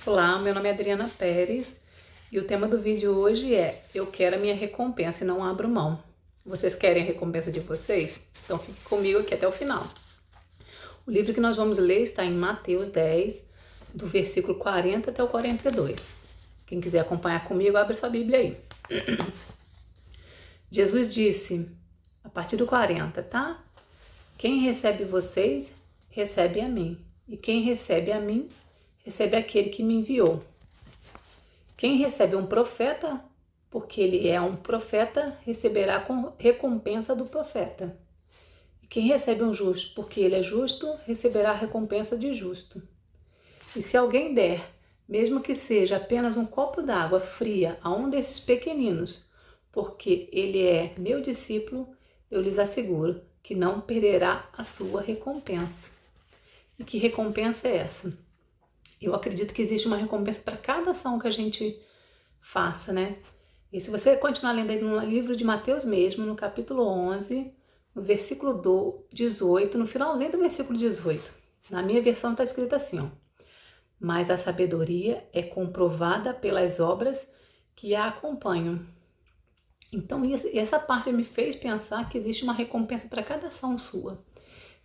Olá, meu nome é Adriana Pérez e o tema do vídeo hoje é Eu quero a minha recompensa e não abro mão. Vocês querem a recompensa de vocês? Então fique comigo aqui até o final. O livro que nós vamos ler está em Mateus 10, do versículo 40 até o 42. Quem quiser acompanhar comigo, abre sua Bíblia aí. Jesus disse, a partir do 40, tá? Quem recebe vocês, recebe a mim. E quem recebe a mim, recebe aquele que me enviou. Quem recebe um profeta, porque ele é um profeta, receberá recompensa do profeta. E quem recebe um justo, porque ele é justo, receberá a recompensa de justo. E se alguém der, mesmo que seja apenas um copo d'água fria a um desses pequeninos, porque ele é meu discípulo, eu lhes asseguro que não perderá a sua recompensa. E que recompensa é essa? Eu acredito que existe uma recompensa para cada ação que a gente faça, né? E se você continuar lendo aí no livro de Mateus mesmo, no capítulo 11, no versículo 18, no finalzinho do versículo 18, na minha versão está escrito assim, ó. Mas a sabedoria é comprovada pelas obras que a acompanham. Então, essa parte me fez pensar que existe uma recompensa para cada ação sua.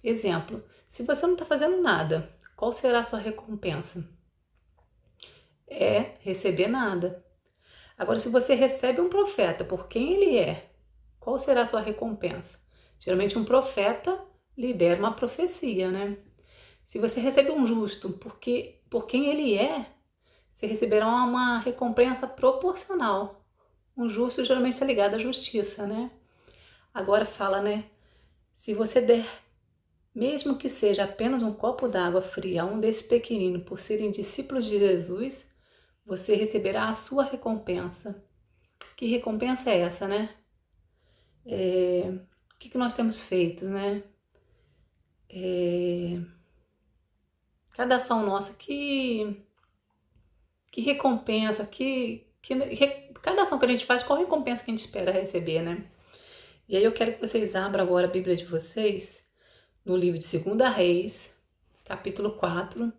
Exemplo, se você não está fazendo nada, qual será a sua recompensa? É receber nada. Agora, se você recebe um profeta por quem ele é, qual será a sua recompensa? Geralmente um profeta libera uma profecia, né? Se você recebe um justo por quem ele é, você receberá uma recompensa proporcional. Um justo geralmente está ligado à justiça, né? Agora fala, né? Se você der, mesmo que seja apenas um copo d'água fria a um desses pequeninos por serem discípulos de Jesus, você receberá a sua recompensa. Que recompensa é essa, né? O que nós temos feito, né? Cada ação nossa, que recompensa, cada ação que a gente faz, qual recompensa que a gente espera receber, né? E aí eu quero que vocês abram agora a Bíblia de vocês, no livro de 2 Reis, capítulo 4,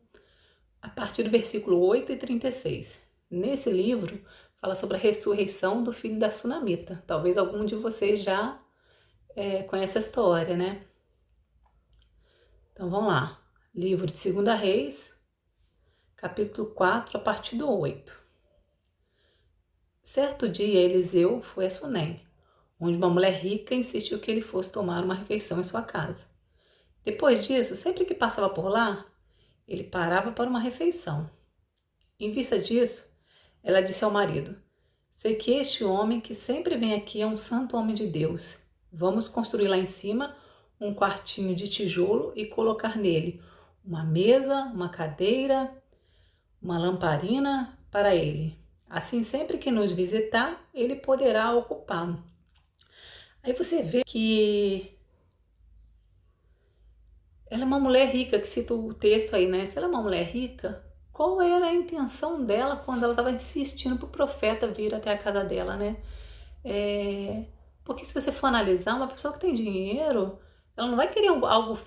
a partir do versículo 8 e 36. Nesse livro, fala sobre a ressurreição do filho da Sunamita. Talvez algum de vocês já conheça a história, né? Então vamos lá. Livro de 2 Reis, capítulo 4, a partir do 8. Certo dia, Eliseu foi a Sunem, onde uma mulher rica insistiu que ele fosse tomar uma refeição em sua casa. Depois disso, sempre que passava por lá, ele parava para uma refeição. Em vista disso, ela disse ao marido, sei que este homem que sempre vem aqui é um santo homem de Deus. Vamos construir lá em cima um quartinho de tijolo e colocar nele uma mesa, uma cadeira, uma lamparina para ele. Assim, sempre que nos visitar, ele poderá ocupá-lo. Aí você vê que ela é uma mulher rica, que cita o texto aí, né? Se ela é uma mulher rica, qual era a intenção dela quando ela estava insistindo para o profeta vir até a casa dela, né? Porque se você for analisar, uma pessoa que tem dinheiro, ela não vai querer algo...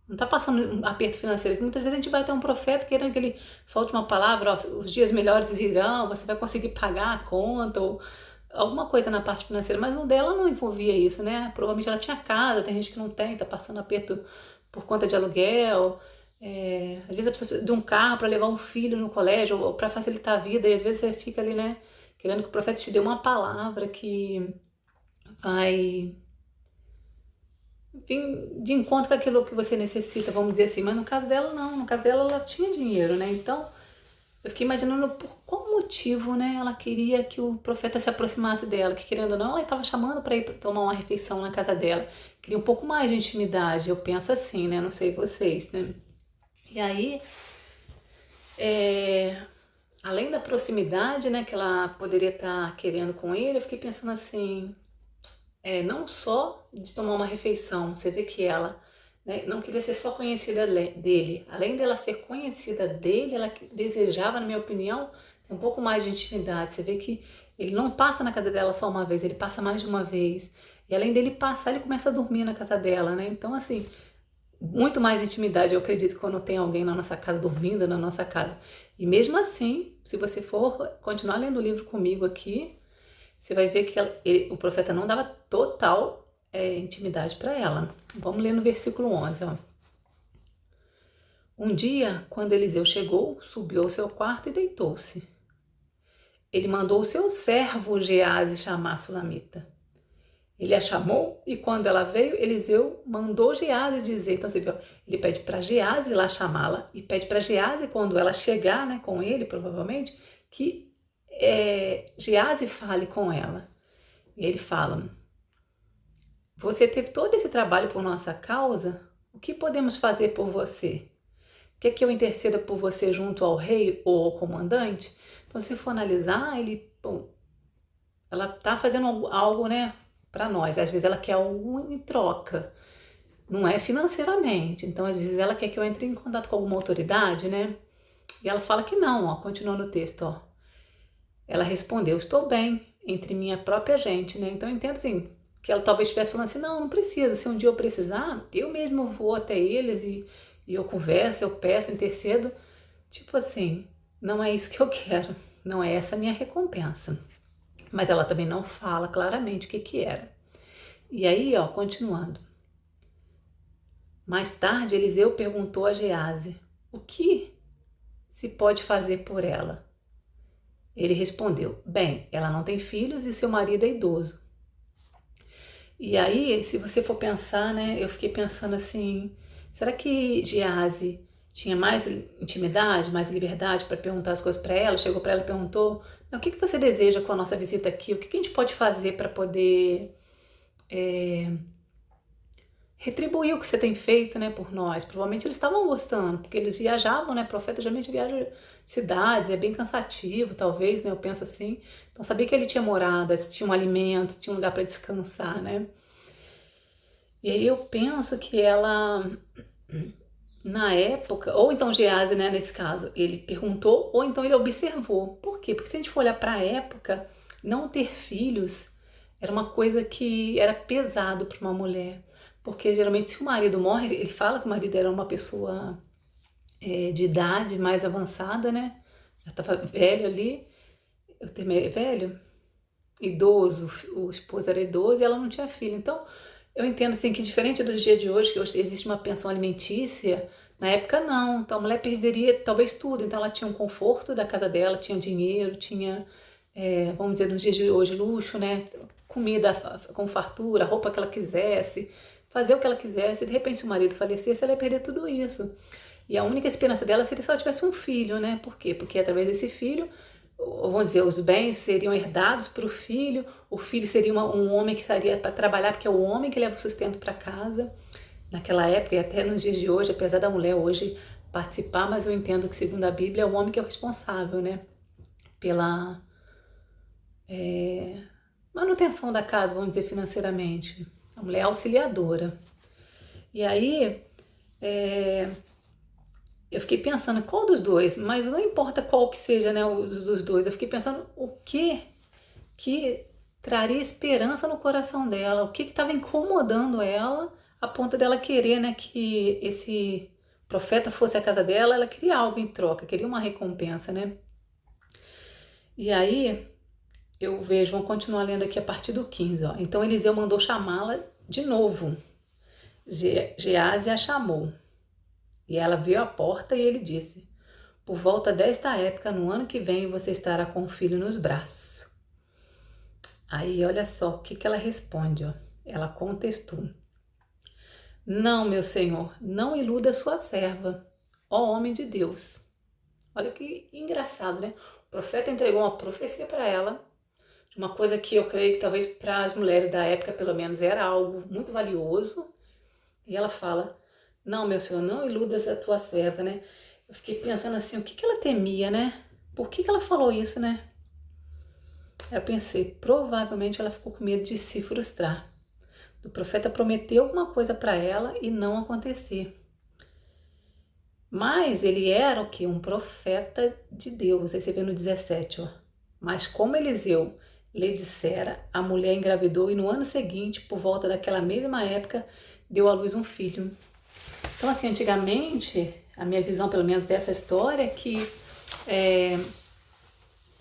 não está passando um aperto financeiro. Muitas vezes a gente vai ter um profeta querendo que ele solte uma palavra, ó, os dias melhores virão, você vai conseguir pagar a conta, ou alguma coisa na parte financeira, mas no dela não envolvia isso, né? Provavelmente ela tinha casa, tem gente que não tem, tá passando aperto por conta de aluguel, às vezes a pessoa precisa de um carro para levar um filho no colégio, ou para facilitar a vida, e às vezes você fica ali, né, querendo que o profeta te dê uma palavra que vai, enfim, de encontro com aquilo que você necessita, vamos dizer assim. Mas no caso dela, não. No caso dela, ela tinha dinheiro, né? Então, eu fiquei imaginando por qual motivo, né, ela queria que o profeta se aproximasse dela, que querendo ou não, ela estava chamando para ir tomar uma refeição na casa dela. Queria um pouco mais de intimidade, eu penso assim, né? Não sei vocês, né? E aí, além da proximidade, né, que ela poderia estar querendo com ele, eu fiquei pensando assim, não só de tomar uma refeição, você vê que ela, né, não queria ser só conhecida dele. Além dela ser conhecida dele, ela desejava, na minha opinião, ter um pouco mais de intimidade. Você vê que ele não passa na casa dela só uma vez, ele passa mais de uma vez. E além dele passar, ele começa a dormir na casa dela, né? Então, assim, muito mais intimidade, eu acredito, quando tem alguém na nossa casa, dormindo na nossa casa. E mesmo assim, se você for continuar lendo o livro comigo aqui, você vai ver que o profeta não dava total intimidade para ela. Vamos ler no versículo 11, ó. Um dia, quando Eliseu chegou, subiu ao seu quarto e deitou-se. Ele mandou o seu servo Geazi chamar a Sulamita. Ele a chamou e quando ela veio, Eliseu mandou Geazi dizer. Então você viu, ele pede para Geazi lá chamá-la e pede para Geazi, quando ela chegar, né, com ele, provavelmente, que Geazi fale com ela. E ele fala: você teve todo esse trabalho por nossa causa, o que podemos fazer por você? Quer que eu interceda por você junto ao rei ou ao comandante? Então, se for analisar, ela está fazendo algo, né, para nós. Às vezes ela quer algo em troca, não é financeiramente. Então, às vezes ela quer que eu entre em contato com alguma autoridade, né? E ela fala que não, ó, continuando o texto, ó. Ela respondeu: estou bem entre minha própria gente, né? Então, eu entendo assim, que ela talvez estivesse falando assim: não preciso, se um dia eu precisar, eu mesmo vou até eles e eu converso, eu peço, intercedo. Tipo assim, não é isso que eu quero, não é essa a minha recompensa. Mas ela também não fala claramente o que era. E aí, ó, continuando. Mais tarde, Eliseu perguntou a Geazi: o que se pode fazer por ela? Ele respondeu: bem, ela não tem filhos e seu marido é idoso. E aí, se você for pensar, né, eu fiquei pensando assim, será que Geazi tinha mais intimidade, mais liberdade para perguntar as coisas para ela? Chegou para ela e perguntou: o que você deseja com a nossa visita aqui? O que a gente pode fazer para poder retribuir o que você tem feito, né, por nós? Provavelmente eles estavam gostando, porque eles viajavam, né? Profeta geralmente viaja cidades, é bem cansativo, talvez, né? Eu penso assim. Então, sabia que ele tinha morada, tinha um alimento, tinha um lugar para descansar, né? E aí eu penso que ela, na época, ou então Geazi, né, nesse caso, ele perguntou, ou então ele observou. Por quê? Porque se a gente for olhar para a época, não ter filhos era uma coisa que era pesado para uma mulher. Porque geralmente se o marido morre, ele fala que o marido era uma pessoa de idade mais avançada, né? Já estava velho ali. O termo é velho? Idoso. O esposo era idoso e ela não tinha filho. Então, eu entendo assim que diferente dos dias de hoje, que hoje existe uma pensão alimentícia, na época não. Então a mulher perderia talvez tudo. Então ela tinha um conforto da casa dela, tinha dinheiro, tinha, vamos dizer, nos dias de hoje, luxo, né? Comida com fartura, roupa que ela quisesse, fazer o que ela quisesse. De repente, se o marido falecesse, ela ia perder tudo isso. E a única esperança dela seria se ela tivesse um filho, né? Por quê? Porque através desse filho, vamos dizer, os bens seriam herdados para o filho seria um homem que estaria para trabalhar, porque é o homem que leva o sustento para casa. Naquela época e até nos dias de hoje, apesar da mulher hoje participar, mas eu entendo que, segundo a Bíblia, é o homem que é o responsável, né? Pela manutenção da casa, vamos dizer, financeiramente. A mulher é auxiliadora. E aí, eu fiquei pensando qual dos dois, mas não importa qual que seja, né, os dos dois. Eu fiquei pensando o que traria esperança no coração dela, o que estava incomodando ela a ponto dela querer, né, que esse profeta fosse à casa dela. Ela queria algo em troca, queria uma recompensa, né? E aí eu vejo, vamos continuar lendo aqui a partir do 15, ó. Então Eliseu mandou chamá-la de novo. Geazi a chamou. E ela veio à porta e ele disse: por volta desta época, no ano que vem, você estará com o filho nos braços. Aí, olha só o que ela responde, ó. Ela contestou: não, meu senhor, não iluda sua serva, ó homem de Deus. Olha que engraçado, né? O profeta entregou uma profecia para ela, de uma coisa que eu creio que talvez para as mulheres da época, pelo menos, era algo muito valioso. E ela fala: não, meu senhor, não iludas a tua serva, né? Eu fiquei pensando assim, o que ela temia, né? Por que ela falou isso, né? Eu pensei, provavelmente ela ficou com medo de se frustrar. O profeta prometeu alguma coisa para ela e não acontecer. Mas ele era o quê? Um profeta de Deus. Aí você vê no 17, ó. Mas como Eliseu lhe dissera, a mulher engravidou e no ano seguinte, por volta daquela mesma época, deu à luz um filho. Então, assim, antigamente, a minha visão, pelo menos, dessa história é que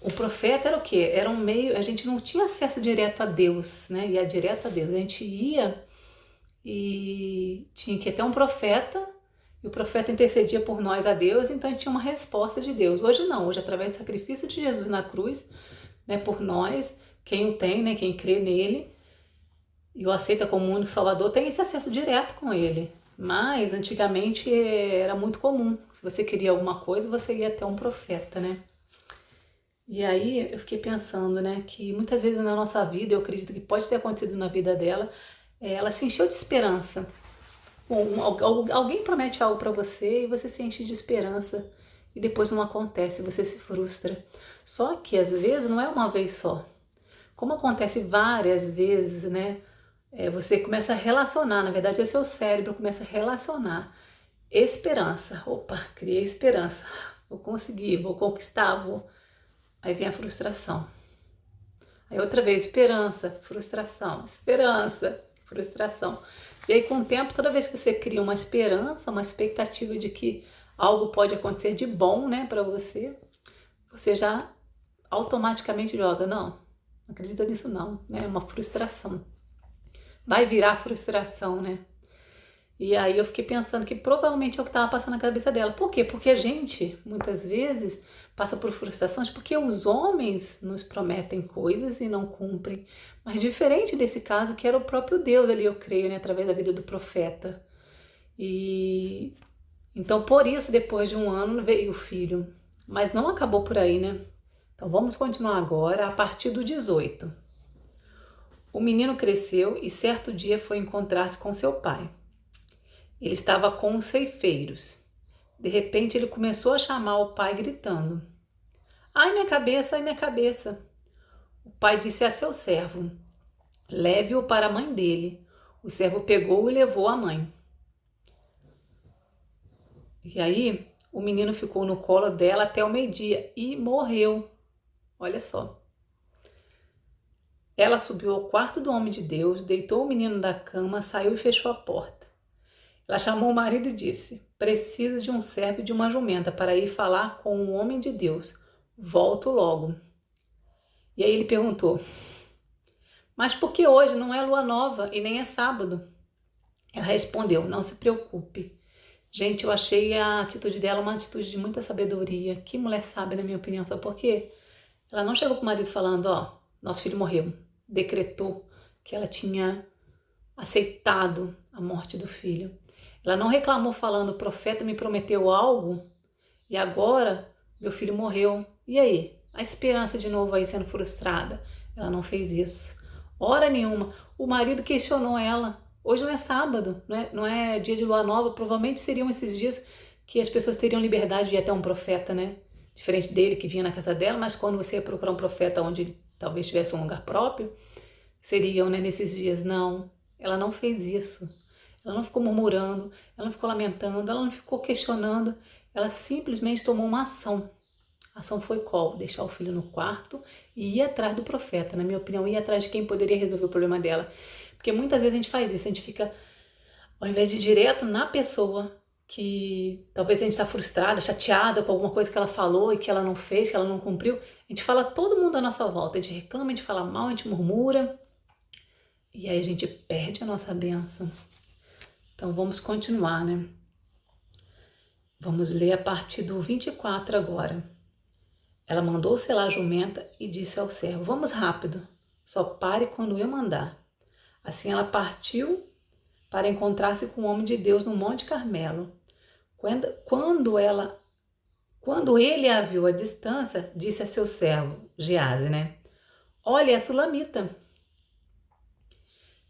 o profeta era o quê? Era um meio, a gente não tinha acesso direto a Deus, né? Ia direto a Deus. A gente ia e tinha que ter um profeta, e o profeta intercedia por nós a Deus, então a gente tinha uma resposta de Deus. Hoje não, hoje através do sacrifício de Jesus na cruz, né, por nós, quem o tem, né, quem crê nele e o aceita como único Salvador, tem esse acesso direto com ele. Mas antigamente era muito comum, se você queria alguma coisa, você ia até um profeta, né? E aí eu fiquei pensando, né, que muitas vezes na nossa vida, eu acredito que pode ter acontecido na vida dela, ela se encheu de esperança. Alguém promete algo para você e você se enche de esperança e depois não acontece, você se frustra. Só que às vezes não é uma vez só. Como acontece várias vezes, né? Você começa a relacionar, na verdade é seu cérebro começa a relacionar esperança. Opa, criei esperança. Vou conseguir, vou conquistar, vou. Aí vem a frustração. Aí outra vez, esperança, frustração, esperança, frustração. E aí com o tempo, toda vez que você cria uma esperança, uma expectativa de que algo pode acontecer de bom, né, para você, você já automaticamente joga, não acredita nisso não, né, é uma frustração. Vai virar frustração, né? E aí eu fiquei pensando que provavelmente é o que estava passando na cabeça dela. Por quê? Porque a gente, muitas vezes, passa por frustrações porque os homens nos prometem coisas e não cumprem. Mas diferente desse caso, que era o próprio Deus ali, eu creio, né, através da vida do profeta. E então, por isso, depois de um ano, veio o filho. Mas não acabou por aí, né? Então, vamos continuar agora, a partir do 18. O menino cresceu e certo dia foi encontrar-se com seu pai. Ele estava com os ceifeiros. De repente ele começou a chamar o pai gritando: "Ai, minha cabeça, ai, minha cabeça!" O pai disse a seu servo: "Leve-o para a mãe dele." O servo pegou e levou a mãe. E aí o menino ficou no colo dela até o meio-dia e morreu. Olha só. Ela subiu ao quarto do homem de Deus, deitou o menino da cama, saiu e fechou a porta. Ela chamou o marido e disse: "Preciso de um servo e de uma jumenta para ir falar com o homem de Deus. Volto logo." E aí ele perguntou: "Mas por que hoje não é lua nova e nem é sábado?" Ela respondeu: "Não se preocupe." Gente, eu achei a atitude dela uma atitude de muita sabedoria. Que mulher sábia, na minha opinião. Sabe por quê? Ela não chegou pro marido falando: "Ó, nosso filho morreu." Decretou que ela tinha aceitado a morte do filho. Ela não reclamou falando: "O profeta me prometeu algo e agora meu filho morreu. E aí? A esperança de novo aí sendo frustrada." Ela não fez isso. Hora nenhuma. O marido questionou ela. Hoje não é sábado, não é dia de lua nova. Provavelmente seriam esses dias que as pessoas teriam liberdade de ir até um profeta, né? Diferente dele que vinha na casa dela, mas quando você ia procurar um profeta onde ele talvez tivesse um lugar próprio, seriam, né, nesses dias. Não, ela não fez isso. Ela não ficou murmurando, ela não ficou lamentando, ela não ficou questionando, ela simplesmente tomou uma ação. A ação foi qual? Deixar o filho no quarto e ir atrás do profeta, na minha opinião, ir atrás de quem poderia resolver o problema dela. Porque muitas vezes a gente faz isso, a gente fica, ao invés de ir direto na pessoa que talvez a gente está frustrada, chateada com alguma coisa que ela falou e que ela não fez, que ela não cumpriu, a gente fala todo mundo à nossa volta, a gente reclama, a gente fala mal, a gente murmura, e aí a gente perde a nossa bênção. Então vamos continuar, né? Vamos ler a partir do 24 agora. Ela mandou selar a jumenta e disse ao servo: "Vamos rápido, só pare quando eu mandar." Assim ela partiu para encontrar-se com o homem de Deus no Monte Carmelo. Quando ele a viu à distância, disse a seu servo, Geazi, né? "Olha, é a sulamita."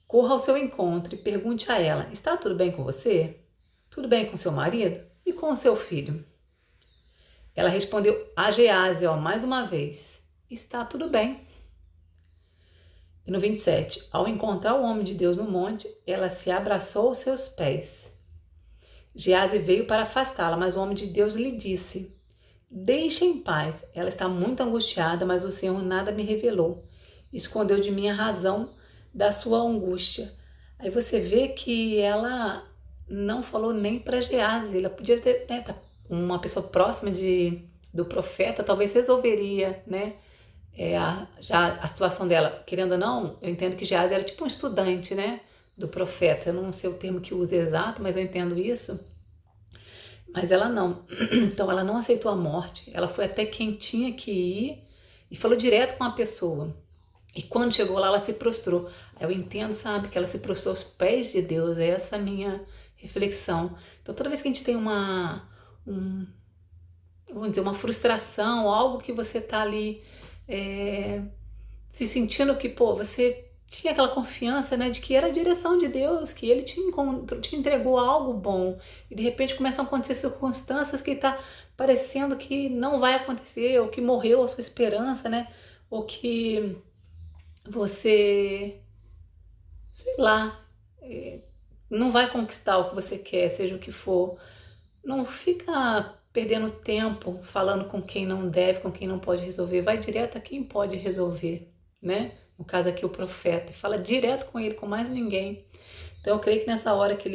Corra ao seu encontro e pergunte a ela: "Está tudo bem com você? Tudo bem com seu marido? E com o seu filho?" Ela respondeu a Geazi, mais uma vez: "Está tudo bem." E no 27, ao encontrar o homem de Deus no monte, ela se abraçou aos seus pés. Geazi veio para afastá-la, mas o homem de Deus lhe disse: "Deixe em paz. Ela está muito angustiada, mas o Senhor nada me revelou. Escondeu de mim a razão da sua angústia." Aí você vê que ela não falou nem para Geazi. Ela podia ter, né, uma pessoa próxima do profeta, talvez resolveria, né, já a situação dela. Querendo ou não, eu entendo que Geazi era tipo um estudante, né, do profeta. Eu não sei o termo que usa exato, mas eu entendo isso. Mas ela não. Então ela não aceitou a morte. Ela foi até quem tinha que ir e falou direto com a pessoa. E quando chegou lá, ela se prostrou. Eu entendo, sabe, que ela se prostrou aos pés de Deus. É essa a minha reflexão. Então toda vez que a gente tem vamos dizer, uma frustração, algo que você tá ali se sentindo que, pô, você tinha aquela confiança, né, de que era a direção de Deus, que Ele te entregou algo bom, e de repente começam a acontecer circunstâncias que tá parecendo que não vai acontecer, ou que morreu a sua esperança, né, ou que você, sei lá, não vai conquistar o que você quer, seja o que for. Não fica perdendo tempo falando com quem não deve, com quem não pode resolver. Vai direto a quem pode resolver, né? No caso aqui o profeta. E fala direto com ele, com mais ninguém. Então eu creio que nessa hora que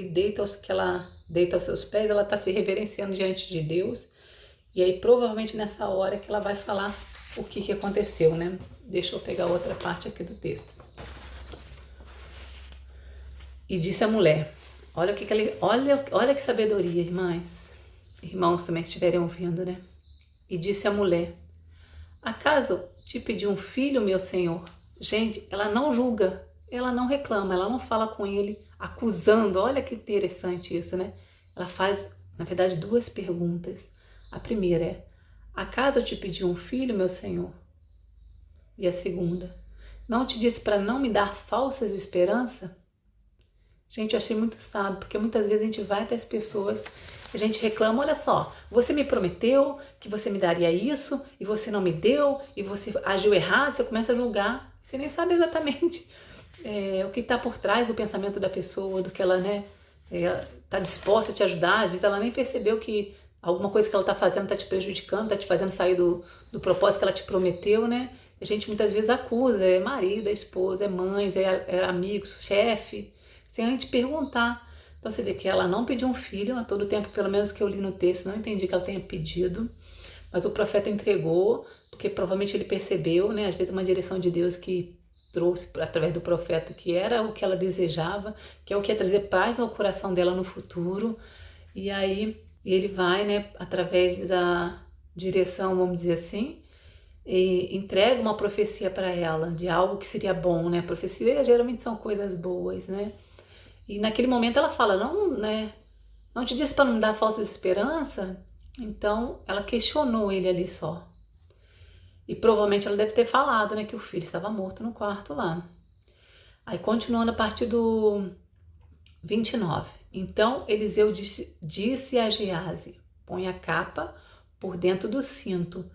ela deita aos seus pés, ela está se reverenciando diante de Deus. E aí provavelmente nessa hora que ela vai falar o que aconteceu, né? Deixa eu pegar outra parte aqui do texto. E disse a mulher, olha que sabedoria, irmãos também estiverem ouvindo, né? E disse a mulher, acaso te pedi um filho, meu senhor? Gente, ela não julga, ela não reclama, ela não fala com ele acusando. Olha que interessante isso, né? Ela faz, na verdade, duas perguntas. A primeira é, acaso eu te pedi um filho, meu senhor? E a segunda, não te disse para não me dar falsas esperanças? Gente, eu achei muito sábio, porque muitas vezes a gente vai até as pessoas, a gente reclama, olha só, você me prometeu que você me daria isso, e você não me deu, e você agiu errado, você começa a julgar, você nem sabe exatamente o que está por trás do pensamento da pessoa, do que ela, né, está disposta a te ajudar, às vezes ela nem percebeu que alguma coisa que ela está fazendo está te prejudicando, está te fazendo sair do propósito que ela te prometeu, né? A gente muitas vezes acusa, é marido, é esposa, é mãe, é amigo, chefe, sem a gente perguntar. Então você vê que ela não pediu um filho, a todo tempo, pelo menos que eu li no texto, não entendi que ela tenha pedido, mas o profeta entregou, porque provavelmente ele percebeu, né, às vezes uma direção de Deus que trouxe através do profeta, que era o que ela desejava, que é o que ia trazer paz no coração dela no futuro. E aí ele vai, né, através da direção, vamos dizer assim, e entrega uma profecia para ela de algo que seria bom, né? Profecia geralmente são coisas boas, né? E naquele momento ela fala, não, né? Não te disse para não me dar falsa esperança? Então ela questionou ele ali só. E provavelmente ela deve ter falado, né, que o filho estava morto no quarto lá. Aí continuando a partir do 29. Então Eliseu disse a Geazi, põe a capa por dentro do cinto,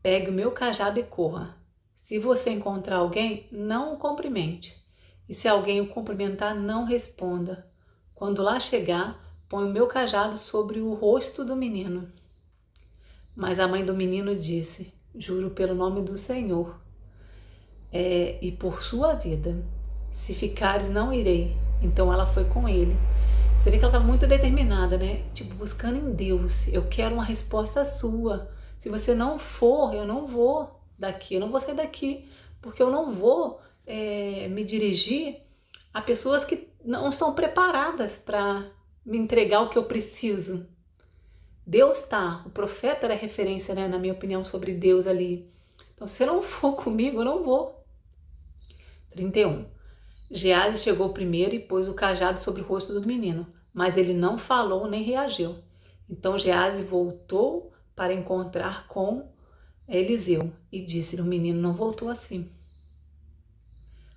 pegue o meu cajado e corra. Se você encontrar alguém, não o cumprimente. E se alguém o cumprimentar, não responda. Quando lá chegar, põe o meu cajado sobre o rosto do menino. Mas a mãe do menino disse, juro pelo nome do Senhor, e por sua vida, se ficares não irei. Então ela foi com ele. Você vê que ela estava muito determinada, né? Tipo, buscando em Deus. Eu quero uma resposta sua. Se você não for, eu não vou daqui. Eu não vou sair daqui. Porque eu não vou me dirigir a pessoas que não estão preparadas para me entregar o que eu preciso. Deus tá. O profeta era referência, né, na minha opinião, sobre Deus ali. Então, se não for comigo, eu não vou. 31. Geazi chegou primeiro e pôs o cajado sobre o rosto do menino, mas ele não falou nem reagiu. Então Geazi voltou para encontrar com Eliseu e disse-lhe, o menino não voltou assim.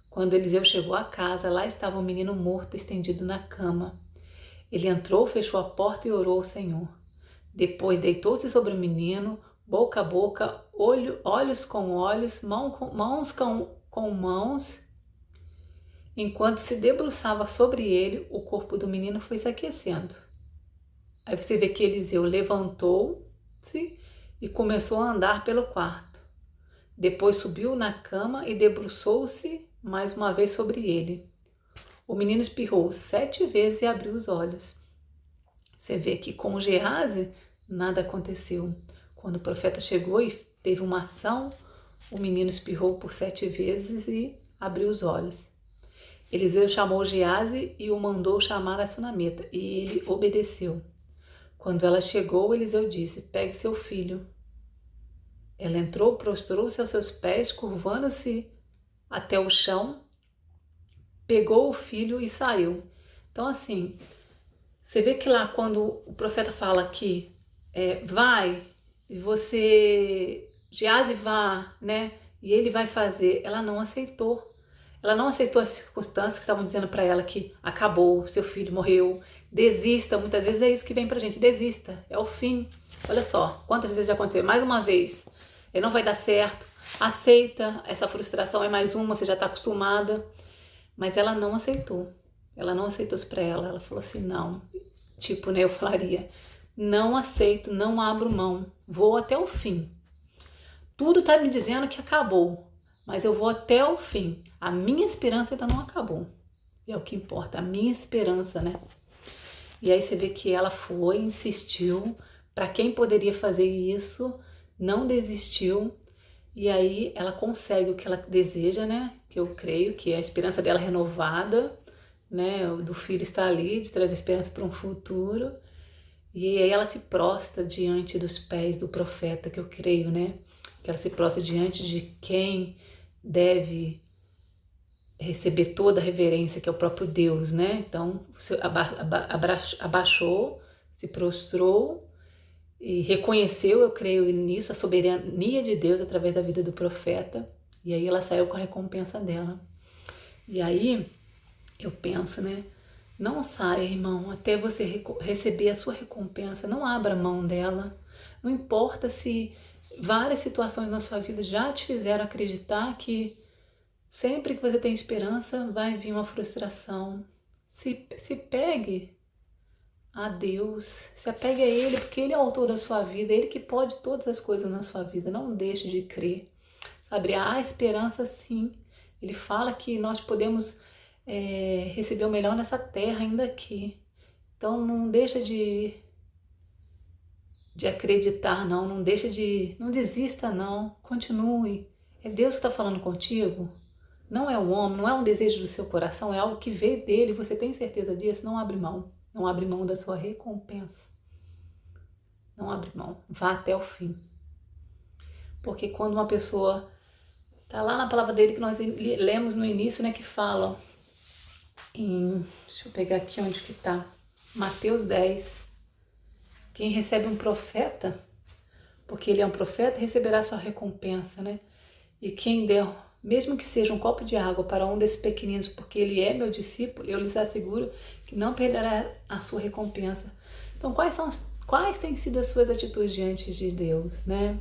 Quando Eliseu chegou à casa, lá estava o menino morto, estendido na cama. Ele entrou, fechou a porta e orou ao Senhor. Depois deitou-se sobre o menino, boca a boca, olhos com olhos, mãos com mãos. Enquanto se debruçava sobre ele, o corpo do menino foi se aquecendo. Aí você vê que Eliseu levantou-se e começou a andar pelo quarto. Depois subiu na cama e debruçou-se mais uma vez sobre ele. O menino espirrou 7 vezes e abriu os olhos. Você vê que com o Geazi nada aconteceu. Quando o profeta chegou e teve uma ação, o menino espirrou por 7 vezes e abriu os olhos. Eliseu chamou Geazi e o mandou chamar a sunamita, e ele obedeceu. Quando ela chegou, Eliseu disse: pegue seu filho. Ela entrou, prostrou-se aos seus pés, curvando-se até o chão, pegou o filho e saiu. Então, assim, você vê que lá quando o profeta fala que vai, e você, Geazi vá, né? E ele vai fazer, ela não aceitou. Ela não aceitou as circunstâncias que estavam dizendo para ela que acabou, seu filho morreu, desista. Muitas vezes é isso que vem pra gente, desista, é o fim. Olha só, quantas vezes já aconteceu, mais uma vez, não vai dar certo, aceita, essa frustração é mais uma, você já está acostumada. Mas ela não aceitou, ela não aceitou isso pra ela, ela falou assim, não, tipo, né, eu falaria, não aceito, não abro mão, vou até o fim. Tudo tá me dizendo que acabou, mas eu vou até o fim. A minha esperança ainda não acabou. E é o que importa, a minha esperança, né? E aí você vê que ela foi, insistiu, para quem poderia fazer isso, não desistiu. E aí ela consegue o que ela deseja, né? Que eu creio que é a esperança dela renovada, né? Do filho estar ali, de trazer esperança para um futuro. E aí ela se prostra diante dos pés do profeta, que eu creio, né? Que ela se prostra diante de quem deve receber toda a reverência, que é o próprio Deus, né? Então, abaixou, se prostrou e reconheceu, eu creio nisso, a soberania de Deus através da vida do profeta. E aí ela saiu com a recompensa dela. E aí eu penso, né? Não saia, irmão, até você receber a sua recompensa. Não abra mão dela. Não importa se várias situações na sua vida já te fizeram acreditar que sempre que você tem esperança vai vir uma frustração. Se pegue a Deus, se apegue a Ele, porque Ele é o autor da sua vida, Ele que pode todas as coisas na sua vida. Não deixe de crer. Sabe, há esperança sim. Ele fala que nós podemos receber o melhor nessa terra ainda aqui. Então não deixa de acreditar não, não desista não, continue. É Deus que está falando contigo, não é o homem, não é um desejo do seu coração, é algo que veio dele, você tem certeza disso, não abre mão. Não abre mão da sua recompensa. Não abre mão, vá até o fim. Porque quando uma pessoa tá lá na palavra dele que nós lemos no início, né, que fala deixa eu pegar aqui onde que tá, Mateus 10. Quem recebe um profeta, porque ele é um profeta, receberá sua recompensa, né? E quem der, mesmo que seja um copo de água para um desses pequeninos, porque ele é meu discípulo, eu lhes asseguro que não perderá a sua recompensa. Então, quais têm sido as suas atitudes diante de Deus, né?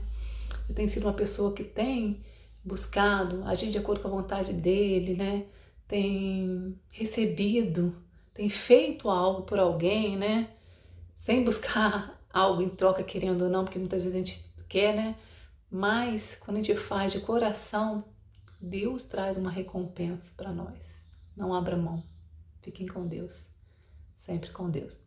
Você tem sido uma pessoa que tem buscado agir de acordo com a vontade dele, né? Tem recebido, tem feito algo por alguém, né? Sem buscar algo em troca, querendo ou não, porque muitas vezes a gente quer, né? Mas quando a gente faz de coração, Deus traz uma recompensa para nós. Não abra mão. Fiquem com Deus. Sempre com Deus.